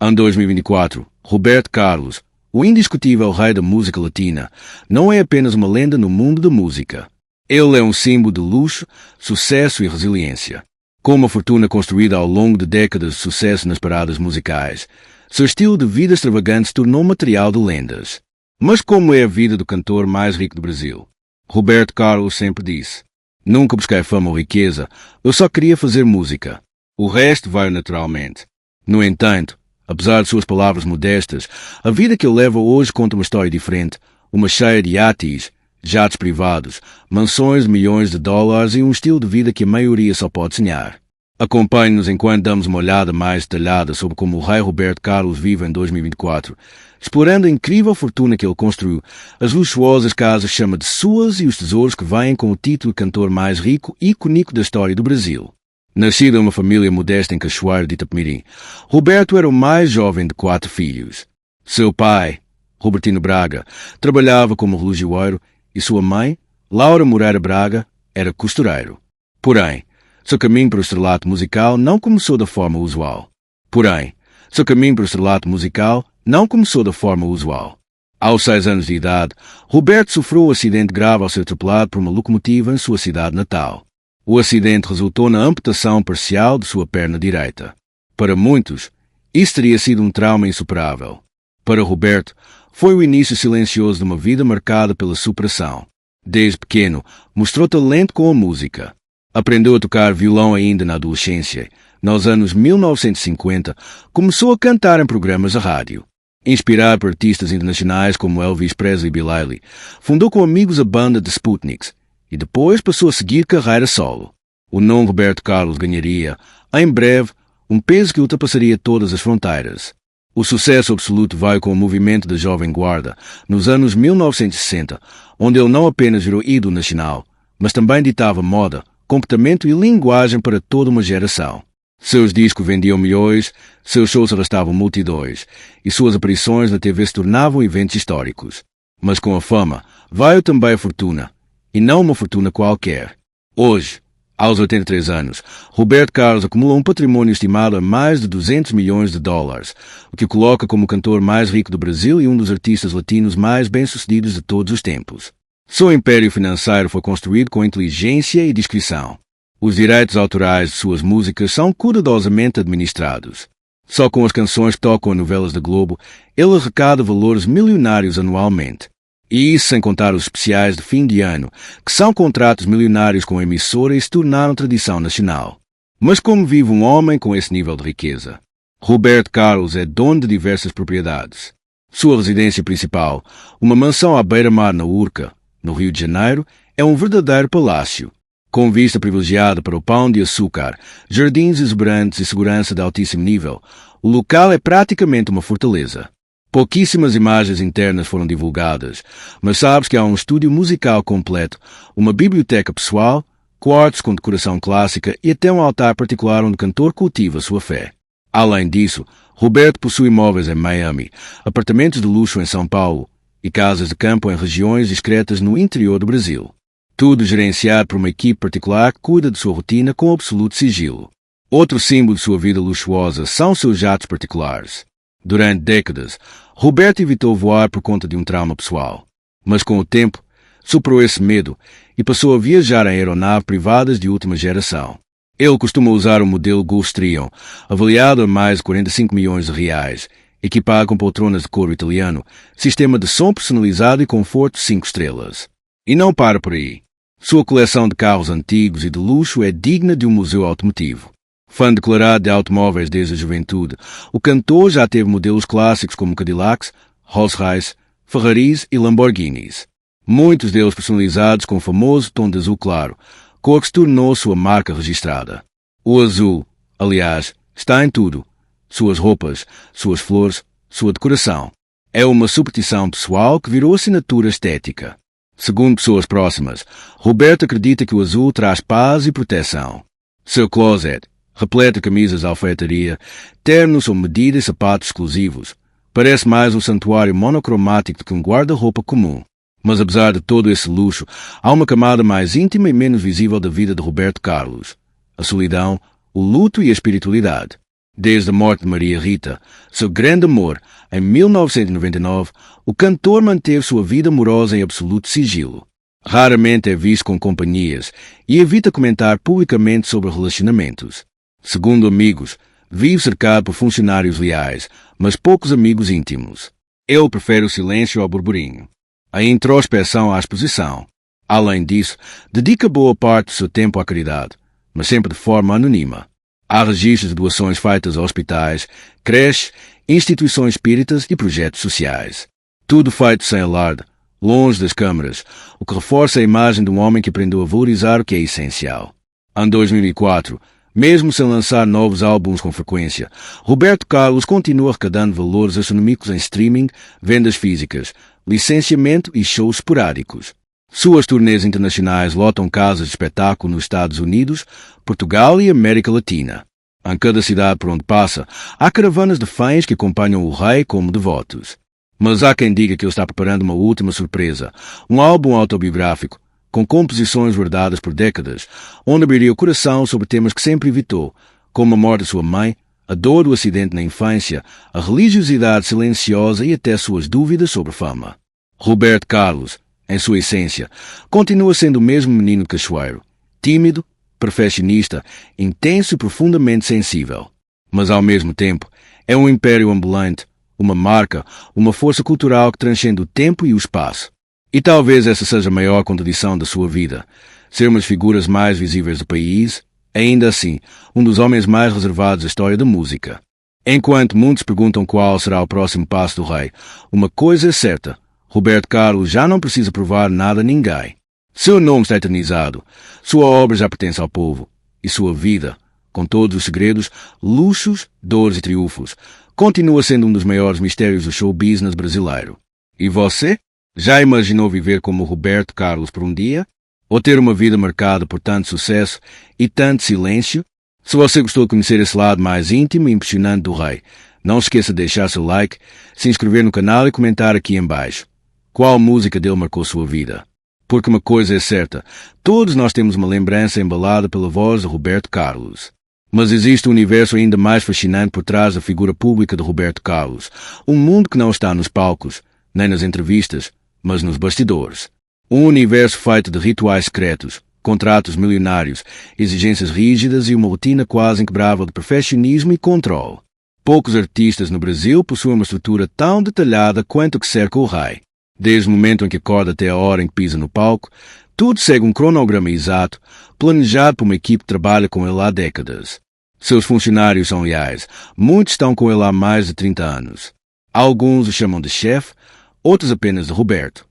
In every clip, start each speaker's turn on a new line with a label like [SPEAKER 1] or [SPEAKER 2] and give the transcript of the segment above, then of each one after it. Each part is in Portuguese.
[SPEAKER 1] Em 2024, Roberto Carlos, o indiscutível rei da música latina, não é apenas uma lenda no mundo da música. Ele é um símbolo de luxo, sucesso e resiliência. Com uma fortuna construída ao longo de décadas de sucesso nas paradas musicais, seu estilo de vida extravagante se tornou material de lendas. Mas como é a vida do cantor mais rico do Brasil? Roberto Carlos sempre disse: "Nunca busquei fama ou riqueza, eu só queria fazer música. O resto veio naturalmente." No entanto, apesar de suas palavras modestas, a vida que ele leva hoje conta uma história diferente, uma cheia de iates, jatos privados, mansões de milhões de dólares e um estilo de vida que a maioria só pode sonhar. Acompanhe-nos enquanto damos uma olhada mais detalhada sobre como o rei Roberto Carlos vive em 2024, explorando a incrível fortuna que ele construiu, as luxuosas casas chama de suas e os tesouros que vêm com o título de cantor mais rico e icônico da história do Brasil. Nascido em uma família modesta em Cachoeiro de Itapemirim, Roberto era o mais jovem de 4 filhos. Seu pai, Robertino Braga, trabalhava como relojoeiro e sua mãe, Laura Moreira Braga, era costureiro. Porém, seu caminho para o estrelato musical não começou da forma usual. Aos 6 anos de idade, Roberto sofreu um acidente grave ao ser atropelado por uma locomotiva em sua cidade natal. O acidente resultou na amputação parcial de sua perna direita. Para muitos, isso teria sido um trauma insuperável. Para Roberto, foi o início silencioso de uma vida marcada pela superação. Desde pequeno, mostrou talento com a música. Aprendeu a tocar violão ainda na adolescência. Nos anos 1950, começou a cantar em programas de rádio. Inspirado por artistas internacionais como Elvis Presley e Bill Haley, fundou com amigos a banda The Sputniks e depois passou a seguir carreira solo. O nome Roberto Carlos ganharia, em breve, um peso que ultrapassaria todas as fronteiras. O sucesso absoluto veio com o movimento da Jovem Guarda, nos anos 1960, onde ele não apenas virou ídolo nacional, mas também ditava moda, comportamento e linguagem para toda uma geração. Seus discos vendiam milhões, seus shows arrastavam multidões, e suas aparições na TV se tornavam eventos históricos. Mas com a fama, veio também a fortuna, e não uma fortuna qualquer. Hoje, aos 83 anos, Roberto Carlos acumula um patrimônio estimado a mais de 200 milhões de dólares, o que o coloca como o cantor mais rico do Brasil e um dos artistas latinos mais bem-sucedidos de todos os tempos. Seu império financeiro foi construído com inteligência e discrição. Os direitos autorais de suas músicas são cuidadosamente administrados. Só com as canções que tocam em novelas da Globo, ele arrecada valores milionários anualmente. E isso sem contar os especiais de fim de ano, que são contratos milionários com a emissora e se tornaram tradição nacional. Mas como vive um homem com esse nível de riqueza? Roberto Carlos é dono de diversas propriedades. Sua residência principal, uma mansão à beira-mar na Urca, no Rio de Janeiro, é um verdadeiro palácio. Com vista privilegiada para o Pão de Açúcar, jardins exuberantes e segurança de altíssimo nível, o local é praticamente uma fortaleza. Pouquíssimas imagens internas foram divulgadas, mas sabes que há um estúdio musical completo, uma biblioteca pessoal, quartos com decoração clássica e até um altar particular onde o cantor cultiva sua fé. Além disso, Roberto possui imóveis em Miami, apartamentos de luxo em São Paulo e casas de campo em regiões discretas no interior do Brasil. Tudo gerenciado por uma equipe particular que cuida de sua rotina com absoluto sigilo. Outro símbolo de sua vida luxuosa são seus jatos particulares. Durante décadas, Roberto evitou voar por conta de um trauma pessoal. Mas com o tempo, superou esse medo e passou a viajar em aeronaves privadas de última geração. Ele costuma usar o modelo Gulfstream, avaliado a mais de 45 milhões de reais, equipado com poltronas de couro italiano, sistema de som personalizado e conforto 5 estrelas. E não para por aí. Sua coleção de carros antigos e de luxo é digna de um museu automotivo. Fã declarado de automóveis desde a juventude, o cantor já teve modelos clássicos como Cadillacs, Rolls-Royce, Ferraris e Lamborghinis. Muitos deles personalizados com o famoso tom de azul claro, cor que se tornou sua marca registrada. O azul, aliás, está em tudo. Suas roupas, suas flores, sua decoração. É uma superstição pessoal que virou assinatura estética. Segundo pessoas próximas, Roberto acredita que o azul traz paz e proteção. Seu closet, repleto de camisas de alfaiataria, ternos ou medida e sapatos exclusivos, parece mais um santuário monocromático do que um guarda-roupa comum. Mas apesar de todo esse luxo, há uma camada mais íntima e menos visível da vida de Roberto Carlos: a solidão, o luto e a espiritualidade. Desde a morte de Maria Rita, seu grande amor, em 1999, o cantor manteve sua vida amorosa em absoluto sigilo. Raramente é visto com companhias e evita comentar publicamente sobre relacionamentos. Segundo amigos, vive cercado por funcionários leais, mas poucos amigos íntimos. Ele prefere o silêncio ao burburinho, a introspeção à exposição. Além disso, dedica boa parte do seu tempo à caridade, mas sempre de forma anônima. Há registros de doações feitas a hospitais, creches, instituições espíritas e projetos sociais. Tudo feito sem alarde, longe das câmaras, o que reforça a imagem de um homem que aprendeu a valorizar o que é essencial. Em 2004, mesmo sem lançar novos álbuns com frequência, Roberto Carlos continua arrecadando valores astronômicos em streaming, vendas físicas, licenciamento e shows esporádicos. Suas turnês internacionais lotam casas de espetáculo nos Estados Unidos, Portugal e América Latina. Em cada cidade por onde passa, há caravanas de fãs que acompanham o rei como devotos. Mas há quem diga que ele está preparando uma última surpresa, um álbum autobiográfico, com composições guardadas por décadas, onde abriria o coração sobre temas que sempre evitou, como a morte de sua mãe, a dor do acidente na infância, a religiosidade silenciosa e até suas dúvidas sobre fama. Roberto Carlos, em sua essência, continua sendo o mesmo menino de Cachoeiro, tímido, perfeccionista, intenso e profundamente sensível. Mas, ao mesmo tempo, é um império ambulante, uma marca, uma força cultural que transcende o tempo e o espaço. E talvez essa seja a maior contradição da sua vida, ser uma das figuras mais visíveis do país, ainda assim, um dos homens mais reservados da história da música. Enquanto muitos perguntam qual será o próximo passo do rei, uma coisa é certa: Roberto Carlos já não precisa provar nada a ninguém. Seu nome está eternizado, sua obra já pertence ao povo, e sua vida, com todos os segredos, luxos, dores e triunfos, continua sendo um dos maiores mistérios do show business brasileiro. E você? Já imaginou viver como Roberto Carlos por um dia? Ou ter uma vida marcada por tanto sucesso e tanto silêncio? Se você gostou de conhecer esse lado mais íntimo e impressionante do rei, não se esqueça de deixar seu like, se inscrever no canal e comentar aqui em baixo. Qual música dele marcou sua vida? Porque uma coisa é certa, todos nós temos uma lembrança embalada pela voz de Roberto Carlos. Mas existe um universo ainda mais fascinante por trás da figura pública de Roberto Carlos, um mundo que não está nos palcos, nem nas entrevistas, mas nos bastidores. Um universo feito de rituais secretos, contratos milionários, exigências rígidas e uma rotina quase inquebrável de perfeccionismo e controle. Poucos artistas no Brasil possuem uma estrutura tão detalhada quanto o que cerca o rei. Desde o momento em que acorda até a hora em que pisa no palco, tudo segue um cronograma exato, planejado por uma equipe que trabalha com ele há décadas. Seus funcionários são leais, muitos estão com ele há mais de 30 anos. Alguns o chamam de chefe, outros apenas de Roberto.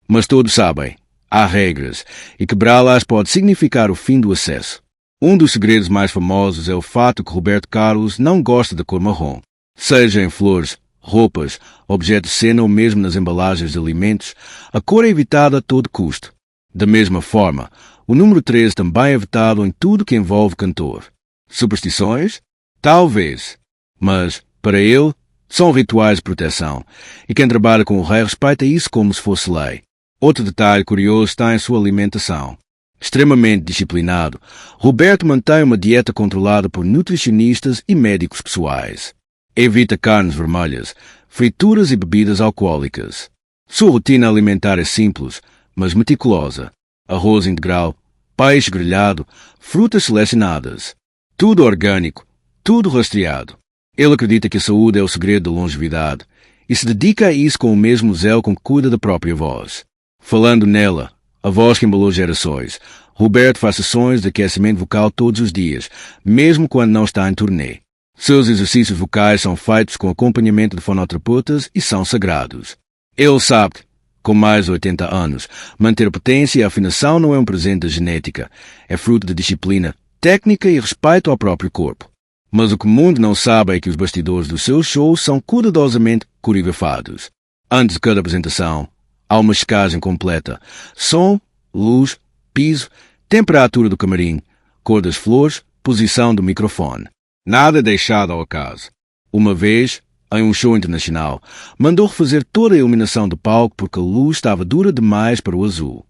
[SPEAKER 1] Mas todos sabem, há regras, e quebrá-las pode significar o fim do acesso. Um dos segredos mais famosos é o fato que Roberto Carlos não gosta da cor marrom. Seja em flores, roupas, objetos de cena ou mesmo nas embalagens de alimentos, a cor é evitada a todo custo. Da mesma forma, o número 13 também é evitado em tudo que envolve cantor. Superstições? Talvez. Mas, para ele, são rituais de proteção, e quem trabalha com o rei respeita isso como se fosse lei. Outro detalhe curioso está em sua alimentação. Extremamente disciplinado, Roberto mantém uma dieta controlada por nutricionistas e médicos pessoais. Evita carnes vermelhas, frituras e bebidas alcoólicas. Sua rotina alimentar é simples, mas meticulosa. Arroz integral, peixe grelhado, frutas selecionadas. Tudo orgânico, tudo rastreado. Ele acredita que a saúde é o segredo da longevidade e se dedica a isso com o mesmo zelo com que cuida da própria voz. Falando nela, a voz que embalou gerações, Roberto faz sessões de aquecimento vocal todos os dias, mesmo quando não está em turnê. Seus exercícios vocais são feitos com acompanhamento de fonoterapeutas e são sagrados. Ele sabe que, com mais de 80 anos, manter a potência e a afinação não é um presente da genética, é fruto de disciplina, técnica e respeito ao próprio corpo. Mas o que o mundo não sabe é que os bastidores dos seus shows são cuidadosamente coreografados. Antes de cada apresentação, há uma checagem completa. Som, luz, piso, temperatura do camarim, cor das flores, posição do microfone. Nada é deixado ao acaso. Uma vez, em um show internacional, mandou refazer toda a iluminação do palco porque a luz estava dura demais para o azul.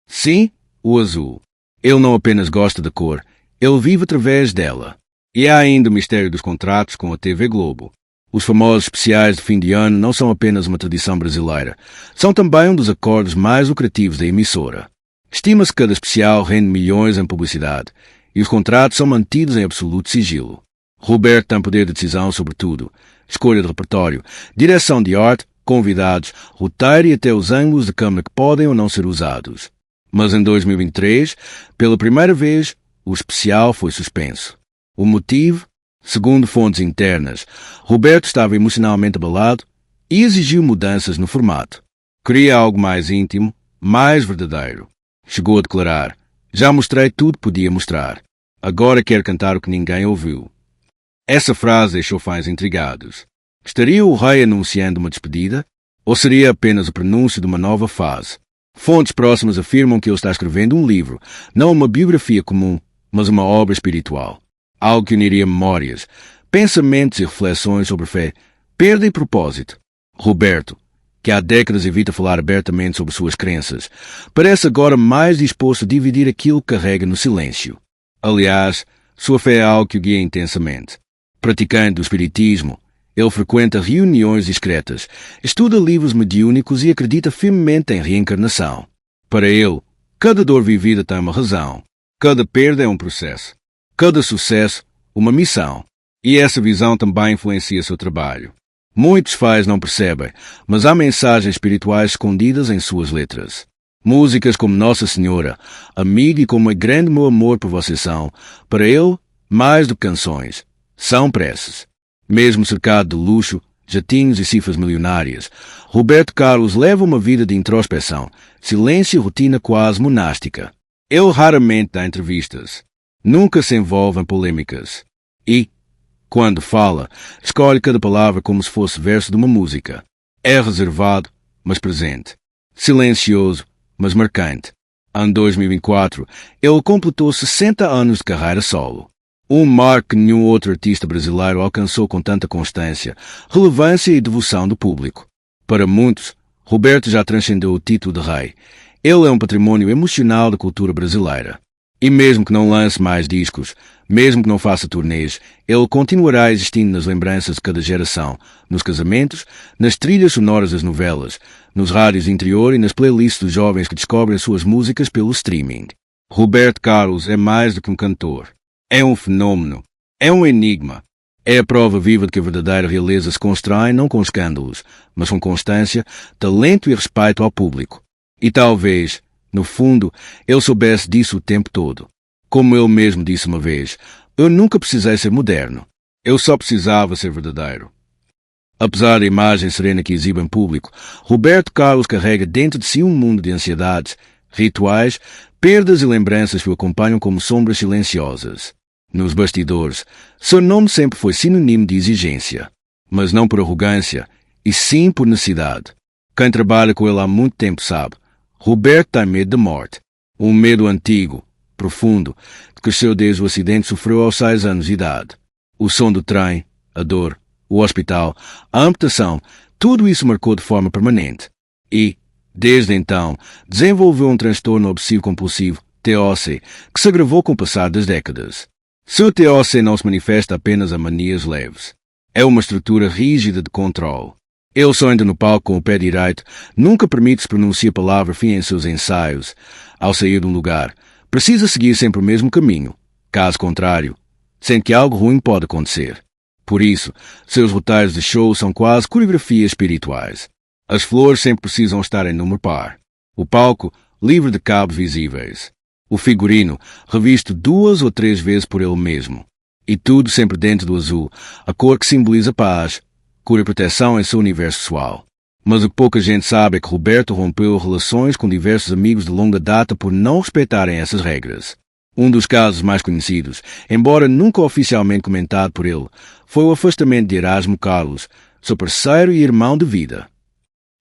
[SPEAKER 1] Sim, o azul. Ele não apenas gosta da cor, ele vive através dela. E há ainda o mistério dos contratos com a TV Globo. Os famosos especiais de fim de ano não são apenas uma tradição brasileira, são também um dos acordos mais lucrativos da emissora. Estima-se que cada especial rende milhões em publicidade, e os contratos são mantidos em absoluto sigilo. Roberto tem poder de decisão sobre tudo: escolha de repertório, direção de arte, convidados, roteiro e até os ângulos de câmera que podem ou não ser usados. Mas em 2023, pela primeira vez, o especial foi suspenso. O motivo? Segundo fontes internas, Roberto estava emocionalmente abalado e exigiu mudanças no formato. Queria algo mais íntimo, mais verdadeiro. Chegou a declarar: "Já mostrei tudo que podia mostrar. Agora quero cantar o que ninguém ouviu." Essa frase deixou fãs intrigados. Estaria o rei anunciando uma despedida? Ou seria apenas o prenúncio de uma nova fase? Fontes próximas afirmam que ele está escrevendo um livro, não uma biografia comum, mas uma obra espiritual. Algo que uniria memórias, pensamentos e reflexões sobre fé, perda e propósito. Roberto, que há décadas evita falar abertamente sobre suas crenças, parece agora mais disposto a dividir aquilo que carrega no silêncio. Aliás, sua fé é algo que o guia intensamente. Praticante do espiritismo, ele frequenta reuniões discretas, estuda livros mediúnicos e acredita firmemente em reencarnação. Para ele, cada dor vivida tem uma razão, cada perda é um processo, cada sucesso, uma missão. E essa visão também influencia seu trabalho. Muitos fãs não percebem, mas há mensagens espirituais escondidas em suas letras. Músicas como Nossa Senhora, Amigo e Como é Grande Meu Amor por Você são, para ele, mais do que canções, são preces. Mesmo cercado de luxo, jatinhos e cifras milionárias, Roberto Carlos leva uma vida de introspeção, silêncio e rotina quase monástica. Ele raramente dá entrevistas. Nunca se envolve em polêmicas. E, quando fala, escolhe cada palavra como se fosse verso de uma música. É reservado, mas presente. Silencioso, mas marcante. Em 2024, ele completou 60 anos de carreira solo. Um marco que nenhum outro artista brasileiro alcançou com tanta constância, relevância e devoção do público. Para muitos, Roberto já transcendeu o título de rei. Ele é um patrimônio emocional da cultura brasileira. E mesmo que não lance mais discos, mesmo que não faça turnês, ele continuará existindo nas lembranças de cada geração, nos casamentos, nas trilhas sonoras das novelas, nos rádios de interior e nas playlists dos jovens que descobrem as suas músicas pelo streaming. Roberto Carlos é mais do que um cantor. É um fenômeno. É um enigma. É a prova viva de que a verdadeira realeza se constrói não com escândalos, mas com constância, talento e respeito ao público. E talvez, no fundo, ele soubesse disso o tempo todo. Como ele mesmo disse uma vez, eu nunca precisei ser moderno. Eu só precisava ser verdadeiro. Apesar da imagem serena que exibe em público, Roberto Carlos carrega dentro de si um mundo de ansiedades, rituais, perdas e lembranças que o acompanham como sombras silenciosas. Nos bastidores, seu nome sempre foi sinônimo de exigência, mas não por arrogância, e sim por necessidade. Quem trabalha com ele há muito tempo sabe, Roberto tem medo da morte. Um medo antigo, profundo, que cresceu desde o acidente que sofreu aos 6 anos de idade. O som do trem, a dor, o hospital, a amputação, tudo isso marcou de forma permanente. E, desde então, desenvolveu um transtorno obsessivo-compulsivo, TOC, que se agravou com o passar das décadas. Seu TOC não se manifesta apenas a manias leves. É uma estrutura rígida de controle. Ele só entra no palco com o pé direito, nunca permite se pronunciar a palavra fim em seus ensaios. Ao sair de um lugar, precisa seguir sempre o mesmo caminho. Caso contrário, sente que algo ruim pode acontecer. Por isso, seus roteiros de show são quase coreografias espirituais. As flores sempre precisam estar em número par. O palco, livre de cabos visíveis. O figurino, revisto 2 ou 3 vezes por ele mesmo. E tudo sempre dentro do azul, a cor que simboliza paz, cura e proteção em seu universo pessoal. Mas o que pouca gente sabe é que Roberto rompeu relações com diversos amigos de longa data por não respeitarem essas regras. Um dos casos mais conhecidos, embora nunca oficialmente comentado por ele, foi o afastamento de Erasmo Carlos, seu parceiro e irmão de vida.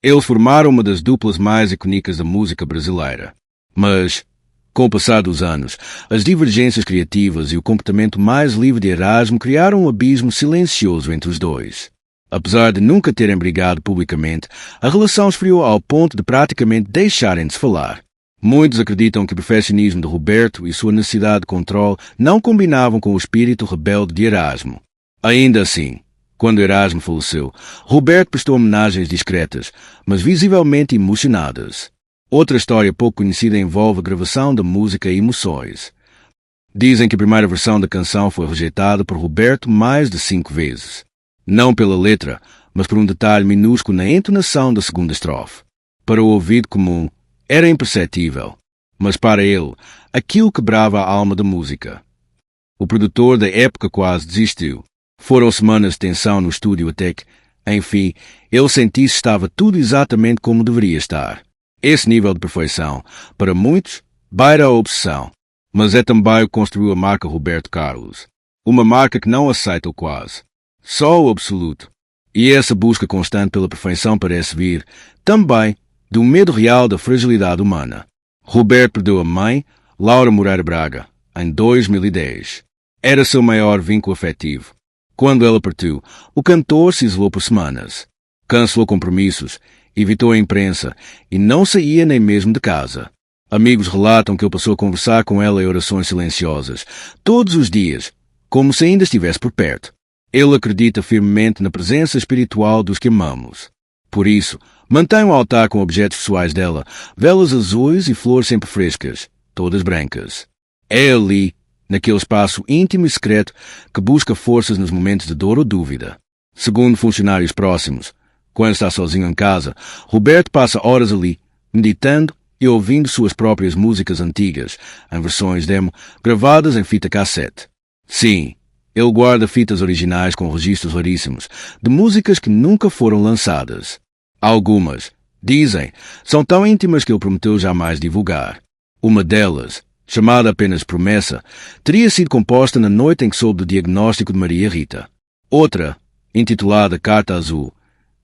[SPEAKER 1] Eles formaram uma das duplas mais icônicas da música brasileira. Mas, com o passar dos anos, as divergências criativas e o comportamento mais livre de Erasmo criaram um abismo silencioso entre os dois. Apesar de nunca terem brigado publicamente, a relação esfriou ao ponto de praticamente deixarem de se falar. Muitos acreditam que o perfeccionismo de Roberto e sua necessidade de controle não combinavam com o espírito rebelde de Erasmo. Ainda assim, quando Erasmo faleceu, Roberto prestou homenagens discretas, mas visivelmente emocionadas. Outra história pouco conhecida envolve a gravação da música Emoções. Dizem que a primeira versão da canção foi rejeitada por Roberto mais de 5 vezes. Não pela letra, mas por um detalhe minúsculo na entonação da segunda estrofe. Para o ouvido comum, era imperceptível, mas para ele, aquilo quebrava a alma da música. O produtor da época quase desistiu. Foram semanas de tensão no estúdio até que, enfim, ele sentisse que estava tudo exatamente como deveria estar. Esse nível de perfeição, para muitos, beira a obsessão, mas é também o que construiu a marca Roberto Carlos. Uma marca que não aceita o quase, só o absoluto. E essa busca constante pela perfeição parece vir, também, do medo real da fragilidade humana. Roberto perdeu a mãe, Laura Moreira Braga, em 2010. Era seu maior vínculo afetivo. Quando ela partiu, o cantor se isolou por semanas. Cancelou compromissos, evitou a imprensa e não saía nem mesmo de casa. Amigos relatam que ele passou a conversar com ela em orações silenciosas, todos os dias, como se ainda estivesse por perto. Ele acredita firmemente na presença espiritual dos que amamos. Por isso, mantém um altar com objetos pessoais dela, velas azuis e flores sempre frescas, todas brancas. É ali, naquele espaço íntimo e secreto, que busca forças nos momentos de dor ou dúvida. Segundo funcionários próximos, quando está sozinho em casa, Roberto passa horas ali, meditando e ouvindo suas próprias músicas antigas, em versões demo, gravadas em fita cassete. Sim, ele guarda fitas originais com registros raríssimos, de músicas que nunca foram lançadas. Algumas, dizem, são tão íntimas que ele prometeu jamais divulgar. Uma delas, chamada apenas Promessa, teria sido composta na noite em que soube do diagnóstico de Maria Rita. Outra, intitulada Carta Azul,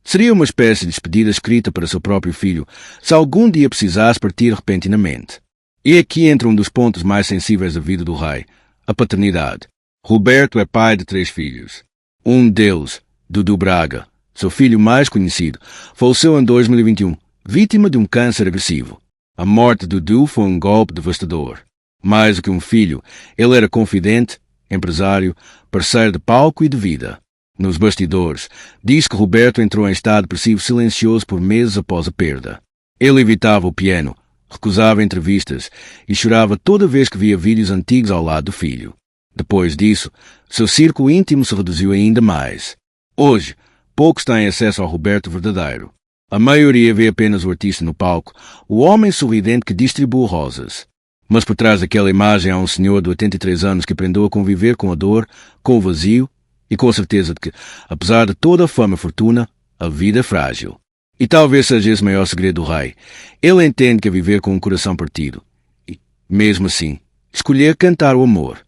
[SPEAKER 1] seria uma espécie de despedida escrita para seu próprio filho, se algum dia precisasse partir repentinamente. E aqui entra um dos pontos mais sensíveis da vida do rei, a paternidade. Roberto é pai de 3 filhos. Um deles, Dudu Braga, seu filho mais conhecido, faleceu em 2021, vítima de um câncer agressivo. A morte de Dudu foi um golpe devastador. Mais do que um filho, ele era confidente, empresário, parceiro de palco e de vida. Nos bastidores, diz que Roberto entrou em estado depressivo silencioso por meses após a perda. Ele evitava o piano, recusava entrevistas e chorava toda vez que via vídeos antigos ao lado do filho. Depois disso, seu círculo íntimo se reduziu ainda mais. Hoje, poucos têm acesso ao Roberto verdadeiro. A maioria vê apenas o artista no palco, o homem sorridente que distribui rosas. Mas por trás daquela imagem há um senhor de 83 anos que aprendeu a conviver com a dor, com o vazio e com a certeza de que, apesar de toda a fama e fortuna, a vida é frágil. E talvez seja esse o maior segredo do rei. Ele entende que é viver com um coração partido. E, mesmo assim, escolher cantar o amor.